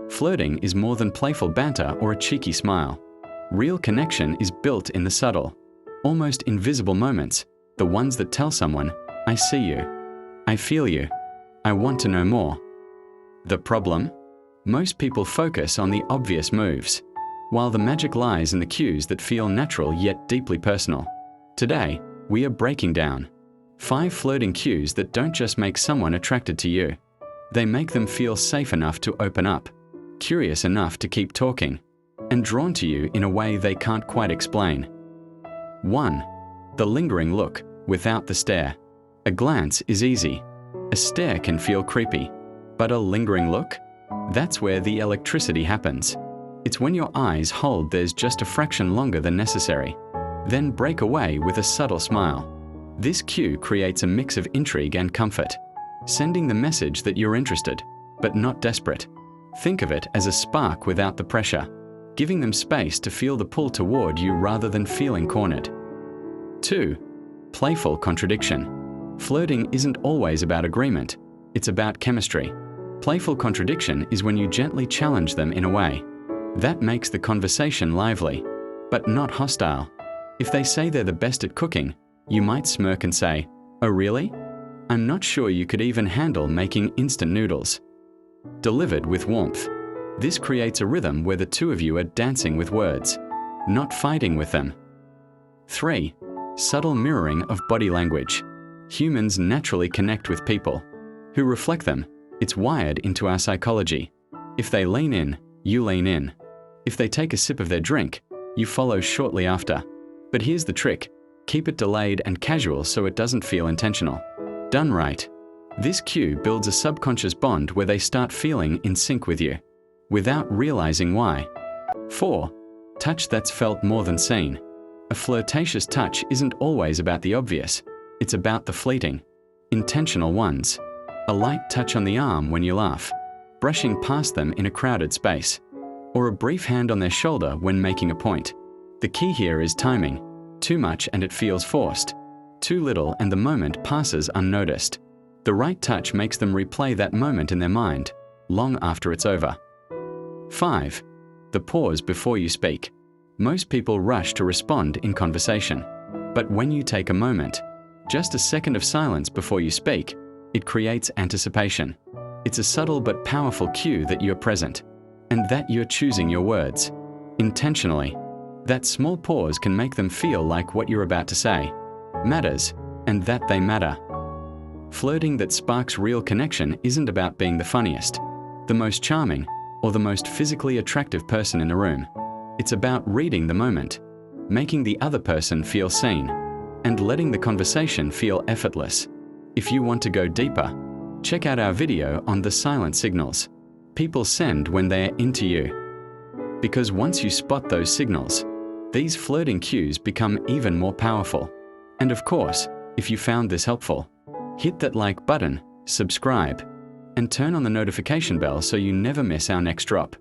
Flirting is more than playful banter or a cheeky smile. Real connection is built in the subtle, almost invisible moments, the ones that tell someone, "I see you, I feel you, I want to know more." The problem? Most people focus on the obvious moves, while the magic lies in the cues that feel natural yet deeply personal. Today, we are breaking down 5 flirting cues that don't just make someone attracted to you. They make them feel safe enough to open up, curious enough to keep talking, and drawn to you in a way they can't quite explain. 1. The lingering look, without the stare. A glance is easy. A stare can feel creepy. But a lingering look? That's where the electricity happens. It's when your eyes hold theirs just a fraction longer than necessary, then break away with a subtle smile. This cue creates a mix of intrigue and comfort, sending the message that you're interested, but not desperate. Think of it as a spark without the pressure, giving them space to feel the pull toward you rather than feeling cornered. 2. Playful contradiction. Flirting isn't always about agreement, it's about chemistry. Playful contradiction is when you gently challenge them in a way that makes the conversation lively, but not hostile. If they say they're the best at cooking, you might smirk and say, "Oh really? I'm not sure you could even handle making instant noodles." Delivered with warmth. This creates a rhythm where the two of you are dancing with words, not fighting with them. 3. Subtle mirroring of body language. Humans naturally connect with people who reflect them. It's wired into our psychology. If they lean in, you lean in. If they take a sip of their drink, you follow shortly after. But here's the trick. Keep it delayed and casual so it doesn't feel intentional. Done right. This cue builds a subconscious bond where they start feeling in sync with you, without realizing why. 4. Touch that's felt more than seen. A flirtatious touch isn't always about the obvious. It's about the fleeting, intentional ones. A light touch on the arm when you laugh, brushing past them in a crowded space, or a brief hand on their shoulder when making a point. The key here is timing. Too much and it feels forced. Too little and the moment passes unnoticed. The right touch makes them replay that moment in their mind, long after it's over. 5. The pause before you speak. Most people rush to respond in conversation. But when you take a moment, just a second of silence before you speak, it creates anticipation. It's a subtle but powerful cue that you're present, and that you're choosing your words intentionally. That small pause can make them feel like what you're about to say matters, and that they matter. Flirting that sparks real connection isn't about being the funniest, the most charming, or the most physically attractive person in the room. It's about reading the moment, making the other person feel seen, and letting the conversation feel effortless. If you want to go deeper, check out our video on the silent signals people send when they're into you. Because once you spot those signals, these flirting cues become even more powerful. And of course, if you found this helpful, hit that like button, subscribe, and turn on the notification bell so you never miss our next drop.